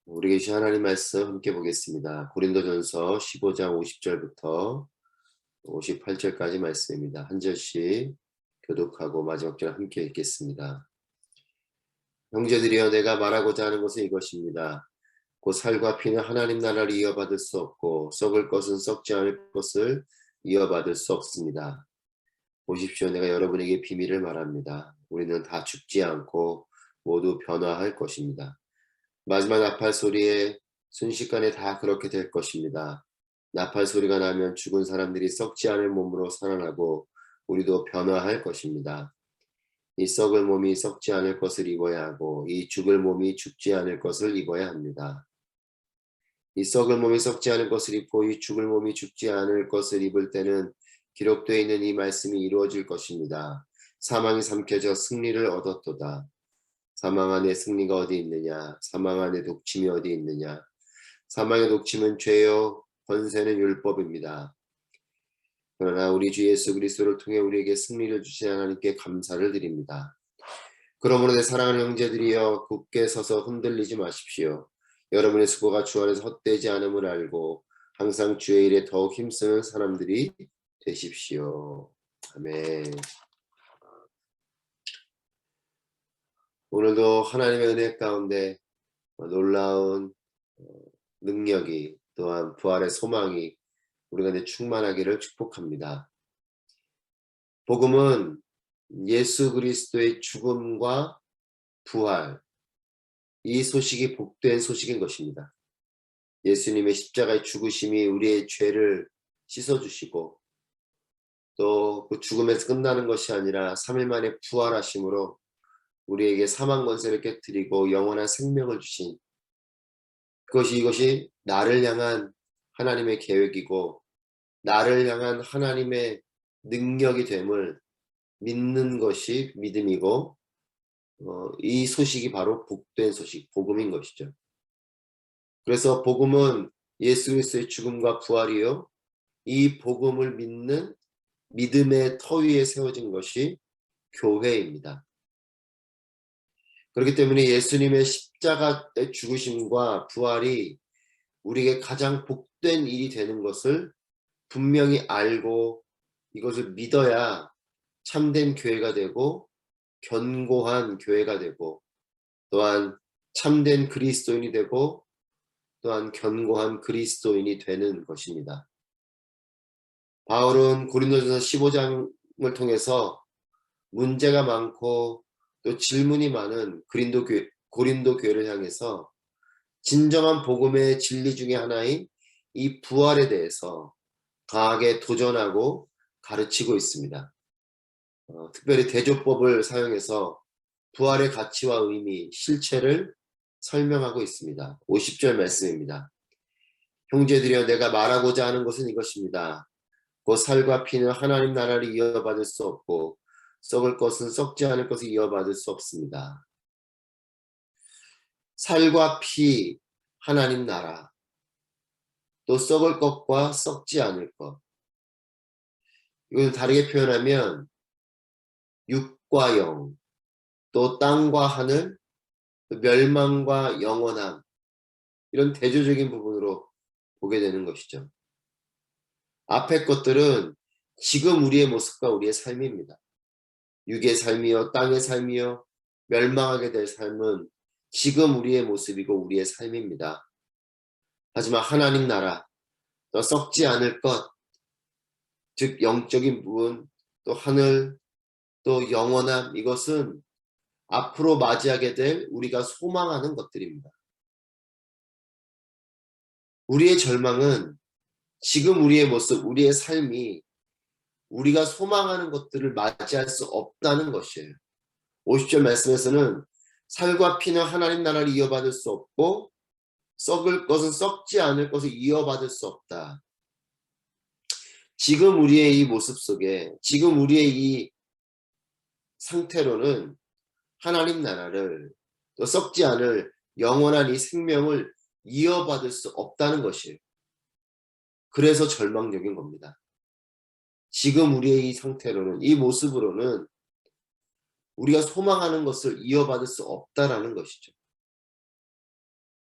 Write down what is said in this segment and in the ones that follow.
우리 계신 하나님 말씀 함께 보겠습니다. 고린도전서 15장 50절부터 58절까지 말씀입니다. 한 절씩 교독하고 마지막 절 함께 읽겠습니다. 형제들이여, 내가 말하고자 하는 것은 이것입니다. 곧 살과 피는 하나님 나라를 이어받을 수 없고 썩을 것은 썩지 않을 것을 이어받을 수 없습니다. 보십시오, 내가 여러분에게 비밀을 말합니다. 우리는 다 죽지 않고 모두 변화할 것입니다. 마지막 나팔 소리에 순식간에 다 그렇게 될 것입니다. 나팔 소리가 나면 죽은 사람들이 썩지 않을 몸으로 살아나고 우리도 변화할 것입니다. 이 썩을 몸이 썩지 않을 것을 입어야 하고 이 죽을 몸이 죽지 않을 것을 입어야 합니다. 이 썩을 몸이 썩지 않을 것을 입고 이 죽을 몸이 죽지 않을 것을 입을 때는 기록되어 있는 이 말씀이 이루어질 것입니다. 사망이 삼켜져 승리를 얻었도다. 사망 안에 승리가 어디 있느냐? 사망 안에 독침이 어디 있느냐? 사망의 독침은 죄요, 권세는 율법입니다. 그러나 우리 주 예수 그리스도를 통해 우리에게 승리를 주신 하나님께 감사를 드립니다. 그러므로 내 사랑하는 형제들이여, 굳게 서서 흔들리지 마십시오. 여러분의 수고가 주 안에서 헛되지 않음을 알고 항상 주의 일에 더욱 힘쓰는 사람들이 되십시오. 아멘. 오늘도 하나님의 은혜 가운데 놀라운 능력이, 또한 부활의 소망이 우리 가운데 충만하기를 축복합니다. 복음은 예수 그리스도의 죽음과 부활, 이 소식이 복된 소식인 것입니다. 예수님의 십자가의 죽으심이 우리의 죄를 씻어주시고 또 그 죽음에서 끝나는 것이 아니라 3일 만에 부활하심으로 우리에게 사망 권세를 깨뜨리고 영원한 생명을 주신, 이것이 나를 향한 하나님의 계획이고 나를 향한 하나님의 능력이 됨을 믿는 것이 믿음이고, 이 소식이 바로 복된 소식, 복음인 것이죠. 그래서 복음은 예수 그리스도의 죽음과 부활이요, 이 복음을 믿는 믿음의 터 위에 세워진 것이 교회입니다. 그렇기 때문에 예수님의 십자가의 죽으심과 부활이 우리에게 가장 복된 일이 되는 것을 분명히 알고 이것을 믿어야 참된 교회가 되고 견고한 교회가 되고 또한 참된 그리스도인이 되고 또한 견고한 그리스도인이 되는 것입니다. 바울은 고린도전서 15장을 통해서 문제가 많고 또 질문이 많은 고린도 교회를 향해서 진정한 복음의 진리 중에 하나인 이 부활에 대해서 강하게 도전하고 가르치고 있습니다. 특별히 대조법을 사용해서 부활의 가치와 의미, 실체를 설명하고 있습니다. 50절 말씀입니다. 형제들이여, 내가 말하고자 하는 것은 이것입니다. 곧 살과 피는 하나님 나라를 이어받을 수 없고 썩을 것은 썩지 않을 것을 이어받을 수 없습니다. 살과 피, 하나님 나라, 또 썩을 것과 썩지 않을 것. 이것을 다르게 표현하면 육과 영, 또 땅과 하늘, 또 멸망과 영원함, 이런 대조적인 부분으로 보게 되는 것이죠. 앞의 것들은 지금 우리의 모습과 우리의 삶입니다. 육의 삶이요, 땅의 삶이요, 멸망하게 될 삶은 지금 우리의 모습이고 우리의 삶입니다. 하지만 하나님 나라, 또 썩지 않을 것, 즉 영적인 부분, 또 하늘, 또 영원함, 이것은 앞으로 맞이하게 될 우리가 소망하는 것들입니다. 우리의 절망은 지금 우리의 모습, 우리의 삶이 우리가 소망하는 것들을 맞이할 수 없다는 것이에요. 50절 말씀에서는 살과 피는 하나님 나라를 이어받을 수 없고 썩을 것은 썩지 않을 것을 이어받을 수 없다. 지금 우리의 이 모습 속에, 지금 우리의 이 상태로는 하나님 나라를, 또 썩지 않을 영원한 이 생명을 이어받을 수 없다는 것이에요. 그래서 절망적인 겁니다. 지금 우리의 이 상태로는, 이 모습으로는 우리가 소망하는 것을 이어받을 수 없다라는 것이죠.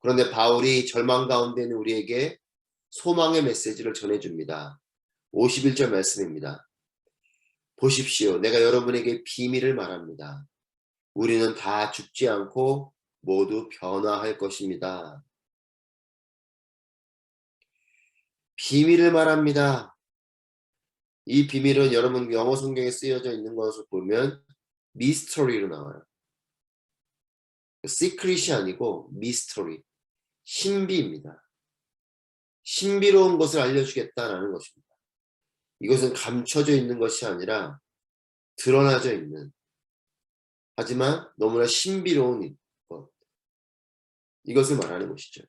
그런데 바울이 절망 가운데 있는 우리에게 소망의 메시지를 전해줍니다. 51절 말씀입니다. 보십시오. 내가 여러분에게 비밀을 말합니다. 우리는 다 죽지 않고 모두 변화할 것입니다. 비밀을 말합니다. 이 비밀은 여러분 영어 성경에 쓰여져 있는 것을 보면 미스터리로 나와요. 시크릿이 아니고 미스터리, 신비입니다. 신비로운 것을 알려주겠다라는 것입니다. 이것은 감춰져 있는 것이 아니라 드러나져 있는, 하지만 너무나 신비로운 것, 이것을 말하는 것이죠.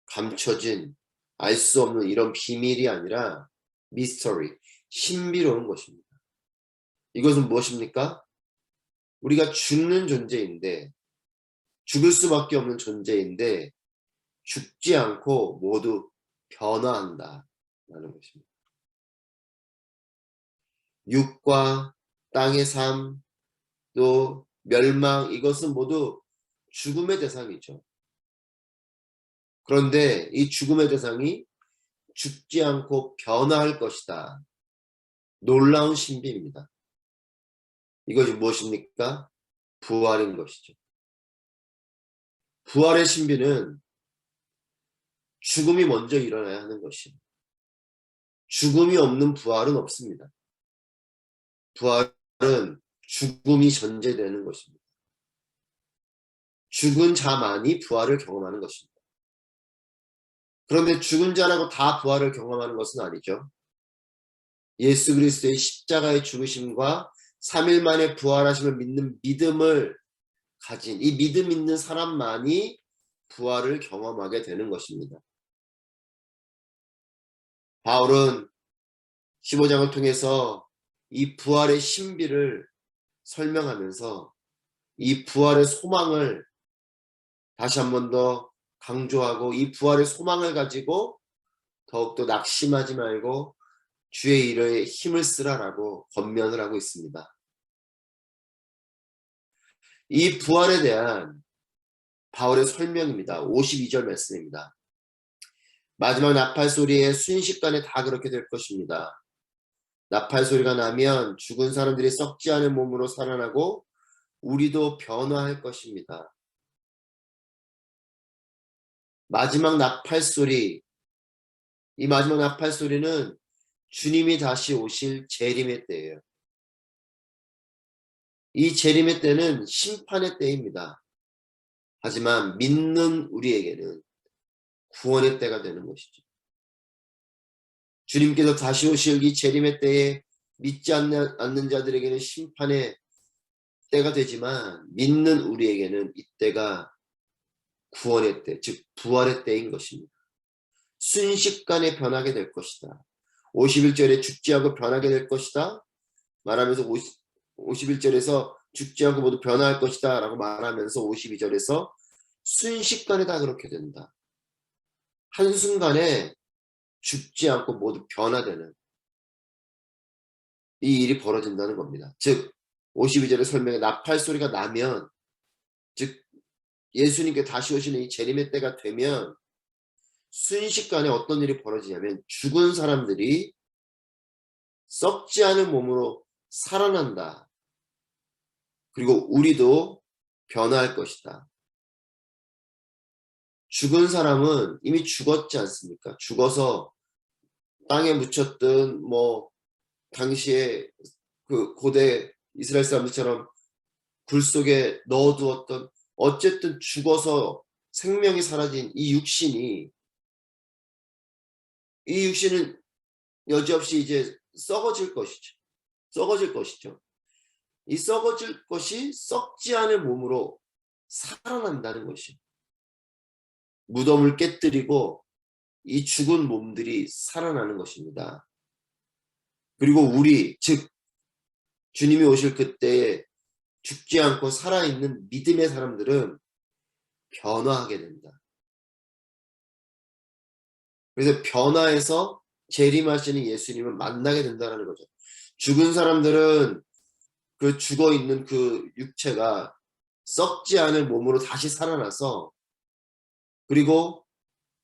감춰진, 알 수 없는 이런 비밀이 아니라 미스터리, 신비로운 것입니다. 이것은 무엇입니까? 우리가 죽는 존재인데, 죽을 수밖에 없는 존재인데 죽지 않고 모두 변화한다 라는 것입니다. 육과 땅의 삶, 또 멸망, 이것은 모두 죽음의 대상이죠. 그런데 이 죽음의 대상이 죽지 않고 변화할 것이다. 놀라운 신비입니다. 이것이 무엇입니까? 부활인 것이죠. 부활의 신비는 죽음이 먼저 일어나야 하는 것입니다. 죽음이 없는 부활은 없습니다. 부활은 죽음이 전제되는 것입니다. 죽은 자만이 부활을 경험하는 것입니다. 그런데 죽은 자라고 다 부활을 경험하는 것은 아니죠. 예수 그리스도의 십자가의 죽으심과 3일 만에 부활하심을 믿는 믿음을 가진 이 믿음 있는 사람만이 부활을 경험하게 되는 것입니다. 바울은 15장을 통해서 이 부활의 신비를 설명하면서 이 부활의 소망을 다시 한 번 더 강조하고 이 부활의 소망을 가지고 더욱더 낙심하지 말고 주의 일에 힘을 쓰라라고 권면을 하고 있습니다. 이 부활에 대한 바울의 설명입니다. 52절 말씀입니다. 마지막 나팔 소리에 순식간에 다 그렇게 될 것입니다. 나팔 소리가 나면 죽은 사람들이 썩지 않은 몸으로 살아나고 우리도 변화할 것입니다. 마지막 나팔 소리, 이 마지막 나팔 소리는 주님이 다시 오실 재림의 때예요. 이 재림의 때는 심판의 때입니다. 하지만 믿는 우리에게는 구원의 때가 되는 것이죠. 주님께서 다시 오실 이 재림의 때에 믿지 않는 자들에게는 심판의 때가 되지만 믿는 우리에게는 이때가 구원의 때, 즉 부활의 때인 것입니다. 순식간에 변하게 될 것이다. 51절에 죽지 않고 변하게 될 것이다 말하면서 51절에서 죽지 않고 모두 변화할 것이다 라고 말하면서 52절에서 순식간에 다 그렇게 된다. 한순간에 죽지 않고 모두 변화되는 이 일이 벌어진다는 겁니다. 즉 52절의 설명에 나팔 소리가 나면, 즉 예수님께 다시 오시는 이 재림의 때가 되면 순식간에 어떤 일이 벌어지냐면 죽은 사람들이 썩지 않은 몸으로 살아난다. 그리고 우리도 변화할 것이다. 죽은 사람은 이미 죽었지 않습니까? 죽어서 땅에 묻혔든 뭐 당시에 그 고대 이스라엘 사람들처럼 굴 속에 넣어두었던, 어쨌든 죽어서 생명이 사라진 이 육신은 여지없이 이제 썩어질 것이죠. 썩어질 것이죠. 이 썩어질 것이 썩지 않은 몸으로 살아난다는 것이, 무덤을 깨뜨리고 이 죽은 몸들이 살아나는 것입니다. 그리고 우리, 즉 주님이 오실 그때에 죽지 않고 살아있는 믿음의 사람들은 변화하게 된다. 그래서 변화해서 재림하시는 예수님을 만나게 된다는 거죠. 죽은 사람들은 그 죽어있는 그 육체가 썩지 않은 몸으로 다시 살아나서 그리고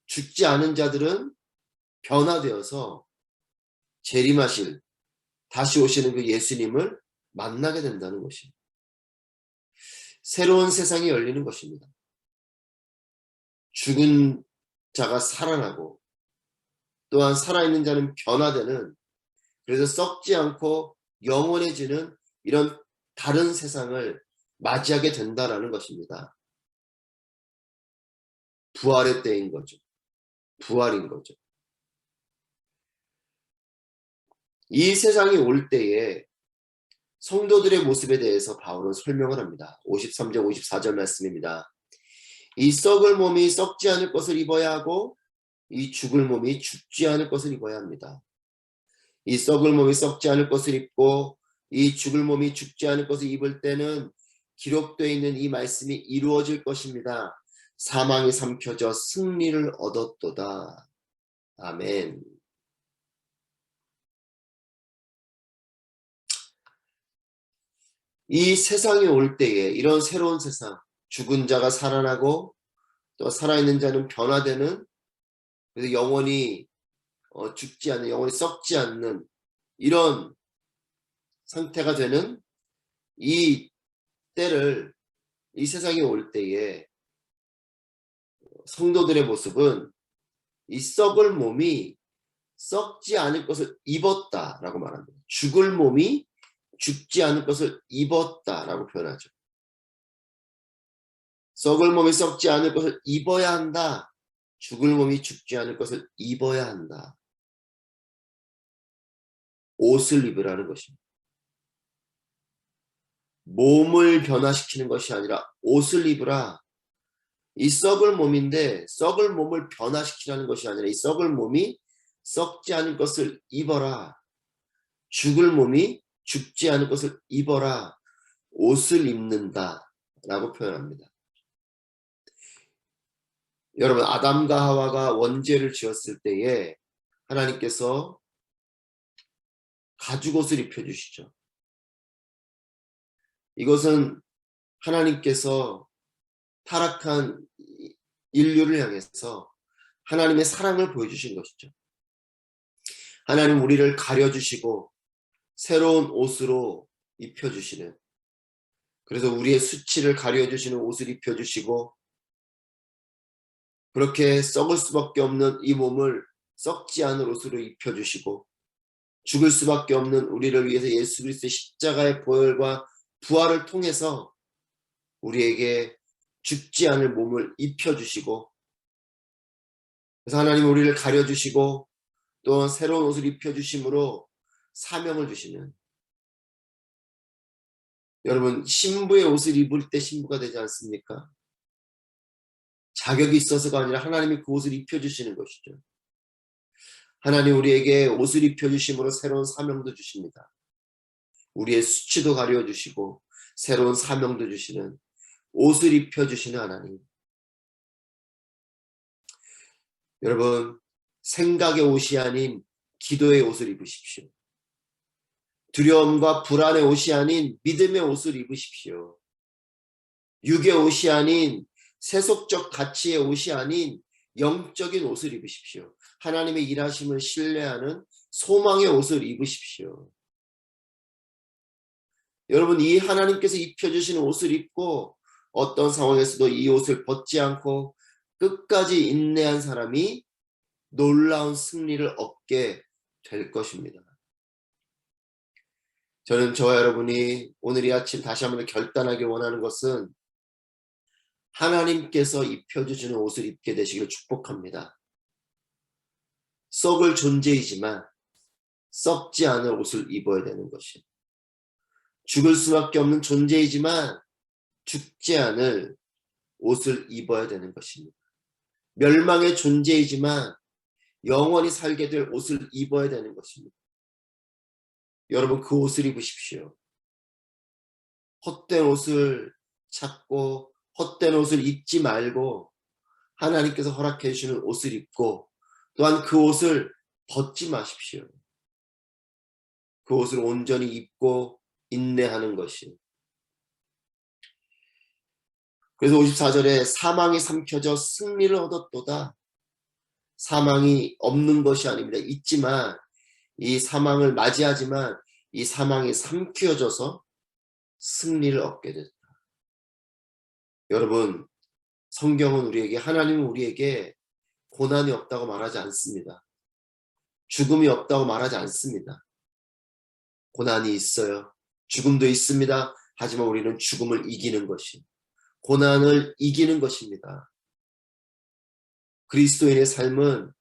죽지 않은 자들은 변화되어서 재림하실, 다시 오시는 그 예수님을 만나게 된다는 것입니다. 새로운 세상이 열리는 것입니다. 죽은 자가 살아나고 또한 살아있는 자는 변화되는, 그래서 썩지 않고 영원해지는 이런 다른 세상을 맞이하게 된다라는 것입니다. 부활의 때인 거죠. 부활인 거죠. 이 세상이 올 때에 성도들의 모습에 대해서 바울은 설명을 합니다. 53절 54절 말씀입니다. 이 썩을 몸이 썩지 않을 것을 입어야 하고 이 죽을 몸이 죽지 않을 것을 입어야 합니다. 이 썩을 몸이 썩지 않을 것을 입고 이 죽을 몸이 죽지 않을 것을 입을 때는 기록되어 있는 이 말씀이 이루어질 것입니다. 사망이 삼켜져 승리를 얻었도다. 아멘. 이 세상이 올 때에 이런 새로운 세상, 죽은 자가 살아나고 또 살아있는 자는 변화되는, 그래서 영원히 죽지 않는, 영원히 썩지 않는 이런 상태가 되는 이 때를, 이 세상이 올 때에 성도들의 모습은 이 썩을 몸이 썩지 않을 것을 입었다라고 말합니다. 죽을 몸이 죽지 않을 것을 입었다라고 표현하죠. 썩을 몸이 썩지 않을 것을 입어야 한다. 죽을 몸이 죽지 않을 것을 입어야 한다. 옷을 입으라는 것입니다. 몸을 변화시키는 것이 아니라 옷을 입으라. 이 썩을 몸인데 썩을 몸을 변화시키라는 것이 아니라 이 썩을 몸이 썩지 않을 것을 입어라. 죽을 몸이 죽지 않을 것을 입어라. 옷을 입는다 라고 표현합니다. 여러분, 아담과 하와가 원죄를 지었을 때에 하나님께서 가죽옷을 입혀주시죠. 이것은 하나님께서 타락한 인류를 향해서 하나님의 사랑을 보여주신 것이죠. 하나님 우리를 가려주시고 새로운 옷으로 입혀주시는, 그래서 우리의 수치를 가려주시는 옷을 입혀주시고 그렇게 썩을 수밖에 없는 이 몸을 썩지 않을 옷으로 입혀주시고 죽을 수밖에 없는 우리를 위해서 예수 그리스도의 십자가의 보혈과 부활을 통해서 우리에게 죽지 않을 몸을 입혀주시고, 그래서 하나님 우리를 가려주시고 또 새로운 옷을 입혀주심으로 사명을 주시는, 여러분 신부의 옷을 입을 때 신부가 되지 않습니까? 자격이 있어서가 아니라 하나님이 그 옷을 입혀주시는 것이죠. 하나님 우리에게 옷을 입혀주심으로 새로운 사명도 주십니다. 우리의 수치도 가려주시고 새로운 사명도 주시는, 옷을 입혀주시는 하나님. 여러분, 생각의 옷이 아닌 기도의 옷을 입으십시오. 두려움과 불안의 옷이 아닌 믿음의 옷을 입으십시오. 육의 옷이 아닌 세속적 가치의 옷이 아닌 영적인 옷을 입으십시오. 하나님의 일하심을 신뢰하는 소망의 옷을 입으십시오. 여러분, 이 하나님께서 입혀주시는 옷을 입고 어떤 상황에서도 이 옷을 벗지 않고 끝까지 인내한 사람이 놀라운 승리를 얻게 될 것입니다. 저는 저와 여러분이 오늘 이 아침 다시 한번 결단하기 원하는 것은 하나님께서 입혀주시는 옷을 입게 되시길 축복합니다. 썩을 존재이지만 썩지 않을 옷을 입어야 되는 것이, 죽을 수밖에 없는 존재이지만 죽지 않을 옷을 입어야 되는 것입니다. 멸망의 존재이지만 영원히 살게 될 옷을 입어야 되는 것입니다. 여러분, 그 옷을 입으십시오. 헛된 옷을 찾고 헛된 옷을 입지 말고 하나님께서 허락해 주시는 옷을 입고 또한 그 옷을 벗지 마십시오. 그 옷을 온전히 입고 인내하는 것이. 그래서 54절에 사망이 삼켜져 승리를 얻었도다. 사망이 없는 것이 아닙니다. 있지만 이 사망을 맞이하지만 이 사망이 삼켜져서 승리를 얻게 됐다. 여러분, 성경은 우리에게, 하나님은 우리에게 고난이 없다고 말하지 않습니다. 죽음이 없다고 말하지 않습니다. 고난이 있어요. 죽음도 있습니다. 하지만 우리는 죽음을 이기는 것이, 고난을 이기는 것입니다. 그리스도인의 삶은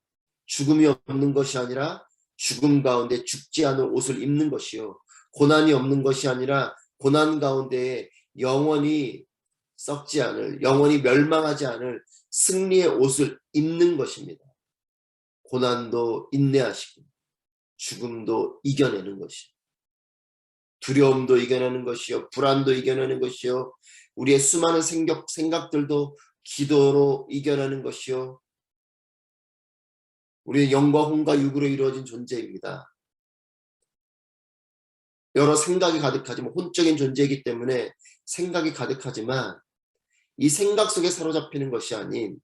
죽음이 없는 것이 아니라 죽음 가운데 죽지 않을 옷을 입는 것이요, 고난이 없는 것이 아니라 고난 가운데 영원히 썩지 않을, 영원히 멸망하지 않을 승리의 옷을 입는 것입니다. 고난도 인내하시고 죽음도 이겨내는 것이, 두려움도 이겨내는 것이요, 불안도 이겨내는 것이요, 우리의 수많은 생각들도 기도로 이겨내는 것이요, 우리의 영과 혼과 육으로 이루어진 존재입니다. 여러 생각이 가득하지만, 혼적인 존재이기 때문에 생각이 가득하지만 이 생각 속에 사로잡히는 것이 아닌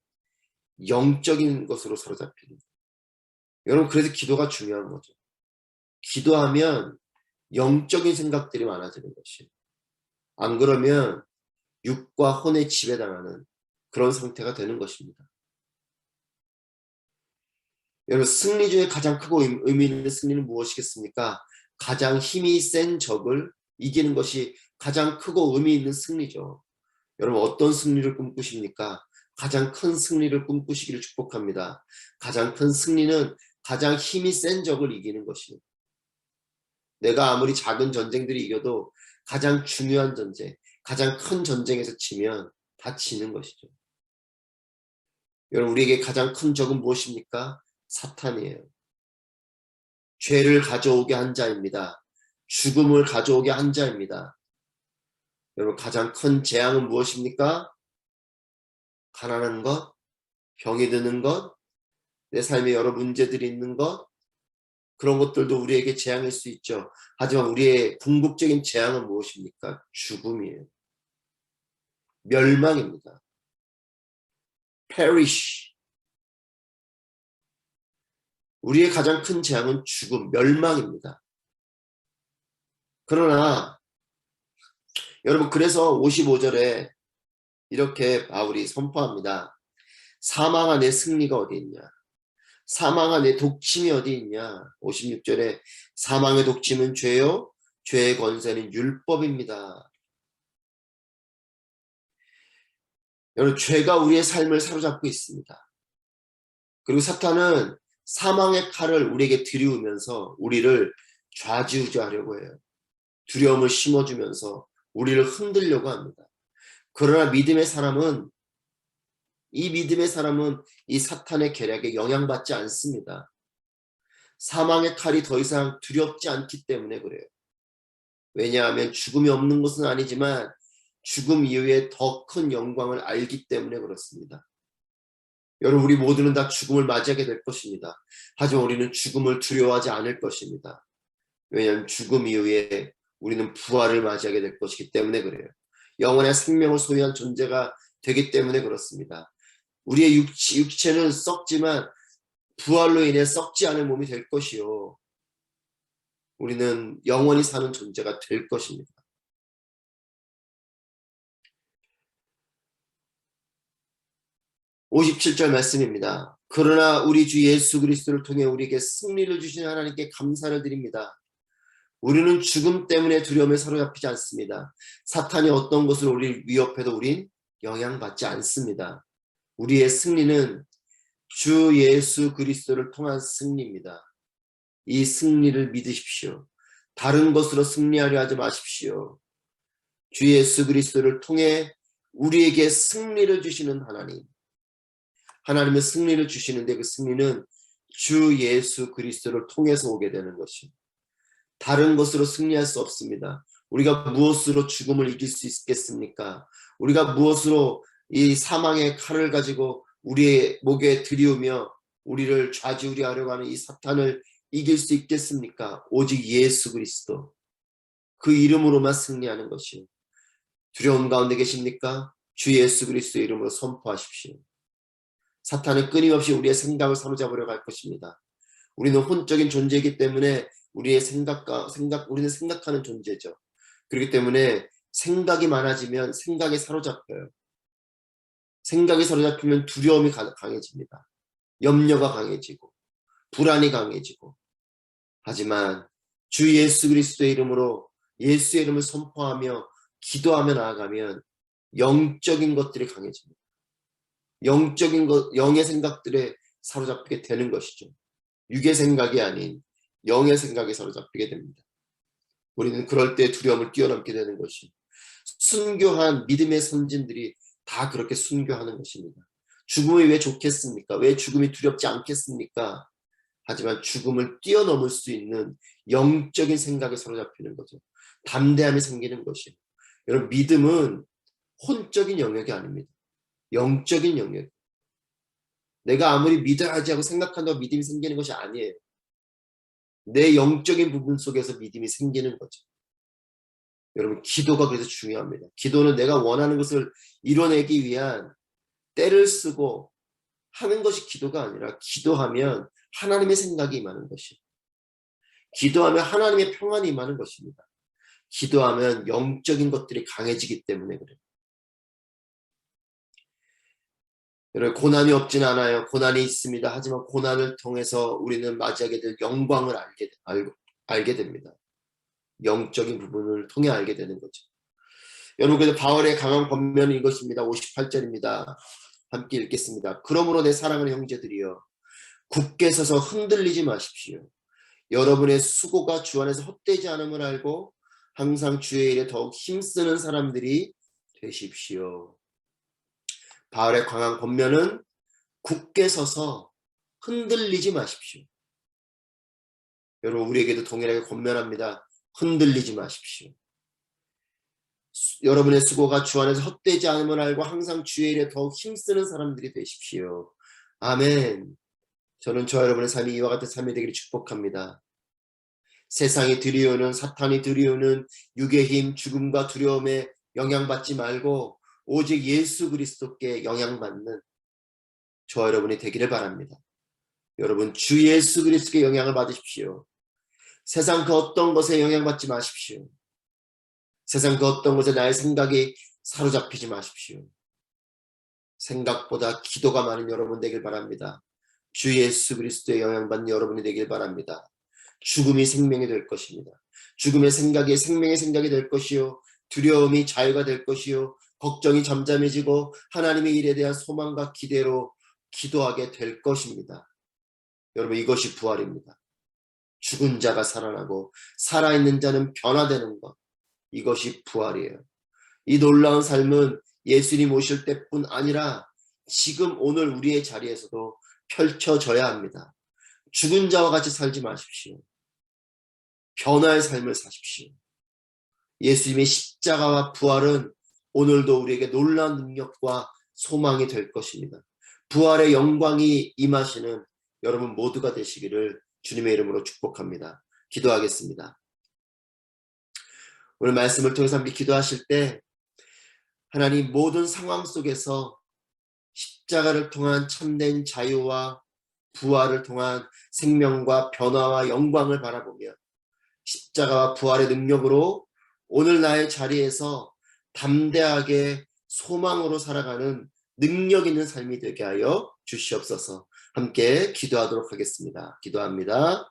영적인 것으로 사로잡히는, 여러분, 그래서 기도가 중요한 거죠. 기도하면 영적인 생각들이 많아지는 것이에요. 안 그러면 육과 혼에 지배당하는 그런 상태가 되는 것입니다. 여러분, 승리 중에 가장 크고 의미 있는 승리는 무엇이겠습니까? 가장 힘이 센 적을 이기는 것이 가장 크고 의미 있는 승리죠. 여러분, 어떤 승리를 꿈꾸십니까? 가장 큰 승리를 꿈꾸시기를 축복합니다. 가장 큰 승리는 가장 힘이 센 적을 이기는 것이에요. 내가 아무리 작은 전쟁들이 이겨도 가장 중요한 전쟁, 가장 큰 전쟁에서 지면 다 지는 것이죠. 여러분, 우리에게 가장 큰 적은 무엇입니까? 사탄이에요. 죄를 가져오게 한 자입니다. 죽음을 가져오게 한 자입니다. 여러분, 가장 큰 재앙은 무엇입니까? 가난한 것, 병이 드는 것, 내 삶에 여러 문제들이 있는 것, 그런 것들도 우리에게 재앙일 수 있죠. 하지만 우리의 궁극적인 재앙은 무엇입니까? 죽음이에요. 멸망입니다. perish. 우리의 가장 큰 재앙은 죽음, 멸망입니다. 그러나 여러분, 그래서 55절에 이렇게 바울이 선포합니다. 사망 안에 승리가 어디 있냐? 사망 안에 독침이 어디 있냐? 56절에 사망의 독침은 죄요, 죄의 권세는 율법입니다. 여러분, 죄가 우리의 삶을 사로잡고 있습니다. 그리고 사탄은 사망의 칼을 우리에게 들이우면서 우리를 좌지우지하려고 해요. 두려움을 심어주면서 우리를 흔들려고 합니다. 그러나 믿음의 사람은 이 사탄의 계략에 영향받지 않습니다. 사망의 칼이 더 이상 두렵지 않기 때문에 그래요. 왜냐하면 죽음이 없는 것은 아니지만 죽음 이후에 더 큰 영광을 알기 때문에 그렇습니다. 여러분, 우리 모두는 다 죽음을 맞이하게 될 것입니다. 하지만 우리는 죽음을 두려워하지 않을 것입니다. 왜냐하면 죽음 이후에 우리는 부활을 맞이하게 될 것이기 때문에 그래요. 영원의 생명을 소유한 존재가 되기 때문에 그렇습니다. 우리의 육체는 썩지만 부활로 인해 썩지 않을 몸이 될 것이요, 우리는 영원히 사는 존재가 될 것입니다. (57절) 말씀입니다. 그러나 우리 주 예수 그리스도를 통해 우리에게 승리를 주신 하나님께 감사를 드립니다. 우리는 죽음 때문에 두려움에 사로잡히지 않습니다. 사탄이 어떤 것을 우리를 위협해도 우린 영향받지 않습니다. 우리의 승리는 주 예수 그리스도를 통한 승리입니다. 이 승리를 믿으십시오. 다른 것으로 승리하려 하지 마십시오. 주 예수 그리스도를 통해 우리에게 승리를 주시는 하나님, 하나님의 승리를 주시는데 그 승리는 주 예수 그리스도를 통해서 오게 되는 것입니다. 다른 것으로 승리할 수 없습니다. 우리가 무엇으로 죽음을 이길 수 있겠습니까? 우리가 무엇으로 이 사망의 칼을 가지고 우리의 목에 들이우며 우리를 좌지우지하려고 하는 이 사탄을 이길 수 있겠습니까? 오직 예수 그리스도, 그 이름으로만 승리하는 것이요. 두려움 가운데 계십니까? 주 예수 그리스도의 이름으로 선포하십시오. 사탄은 끊임없이 우리의 생각을 사로잡으려고 할 것입니다. 우리는 혼적인 존재이기 때문에 우리는 생각하는 존재죠. 그렇기 때문에 생각이 많아지면 생각에 사로잡혀요. 생각이 사로잡히면 두려움이 강해집니다. 염려가 강해지고 불안이 강해지고. 하지만 주 예수 그리스도의 이름으로 예수의 이름을 선포하며 기도하며 나아가면 영적인 것들이 강해집니다. 영의 생각들에 사로잡히게 되는 것이죠. 육의 생각이 아닌 영의 생각에 사로잡히게 됩니다. 우리는 그럴 때 두려움을 뛰어넘게 되는 것이, 순교한 믿음의 선진들이 다 그렇게 순교하는 것입니다. 죽음이 왜 좋겠습니까? 왜 죽음이 두렵지 않겠습니까? 하지만 죽음을 뛰어넘을 수 있는 영적인 생각에 사로잡히는 거죠. 담대함이 생기는 것이에요. 여러분, 믿음은 혼적인 영역이 아닙니다. 영적인 영역. 내가 아무리 믿어야지 하고 생각한다고 믿음이 생기는 것이 아니에요. 내 영적인 부분 속에서 믿음이 생기는 거죠. 여러분, 기도가 그래서 중요합니다. 기도는 내가 원하는 것을 이뤄내기 위한 때를 쓰고 하는 것이 기도가 아니라, 기도하면 하나님의 생각이 임하는 것이에요. 기도하면 하나님의 평안이 임하는 것입니다. 기도하면 영적인 것들이 강해지기 때문에 그래요. 여러분, 고난이 없진 않아요. 고난이 있습니다. 하지만 고난을 통해서 우리는 맞이하게 될 영광을 알게 됩니다. 영적인 부분을 통해 알게 되는 거죠. 여러분, 그래서 바울의 강한 권면은 이것입니다. 58절입니다. 함께 읽겠습니다. 그러므로 내 사랑하는 형제들이여, 굳게 서서 흔들리지 마십시오. 여러분의 수고가 주 안에서 헛되지 않음을 알고 항상 주의 일에 더욱 힘쓰는 사람들이 되십시오. 바울의 강한 권면은 굳게 서서 흔들리지 마십시오. 여러분, 우리에게도 동일하게 권면합니다. 흔들리지 마십시오. 여러분의 수고가 주 안에서 헛되지 않음을 알고 항상 주의 일에 더욱 힘쓰는 사람들이 되십시오. 아멘. 저는 저 여러분의 삶이 이와 같은 삶이 되기를 축복합니다. 세상이 들이오는, 사탄이 들이오는 육의 힘, 죽음과 두려움에 영향받지 말고 오직 예수 그리스도께 영향받는 저 여러분이 되기를 바랍니다. 여러분, 주 예수 그리스도께 영향을 받으십시오. 세상 그 어떤 것에 영향받지 마십시오. 세상 그 어떤 것에 나의 생각이 사로잡히지 마십시오. 생각보다 기도가 많은 여러분 되길 바랍니다. 주 예수 그리스도의 영향받는 여러분이 되길 바랍니다. 죽음이 생명이 될 것입니다. 죽음의 생각이 생명의 생각이 될 것이요, 두려움이 자유가 될 것이요, 걱정이 잠잠해지고 하나님의 일에 대한 소망과 기대로 기도하게 될 것입니다. 여러분, 이것이 부활입니다. 죽은 자가 살아나고 살아있는 자는 변화되는 것, 이것이 부활이에요. 이 놀라운 삶은 예수님 오실 때뿐 아니라 지금 오늘 우리의 자리에서도 펼쳐져야 합니다. 죽은 자와 같이 살지 마십시오. 변화의 삶을 사십시오. 예수님의 십자가와 부활은 오늘도 우리에게 놀라운 능력과 소망이 될 것입니다. 부활의 영광이 임하시는 여러분 모두가 되시기를 주님의 이름으로 축복합니다. 기도하겠습니다. 오늘 말씀을 통해서 함께 기도하실 때 하나님, 모든 상황 속에서 십자가를 통한 참된 자유와 부활을 통한 생명과 변화와 영광을 바라보며 십자가와 부활의 능력으로 오늘 나의 자리에서 담대하게 소망으로 살아가는 능력 있는 삶이 되게 하여 주시옵소서. 함께 기도하도록 하겠습니다. 기도합니다.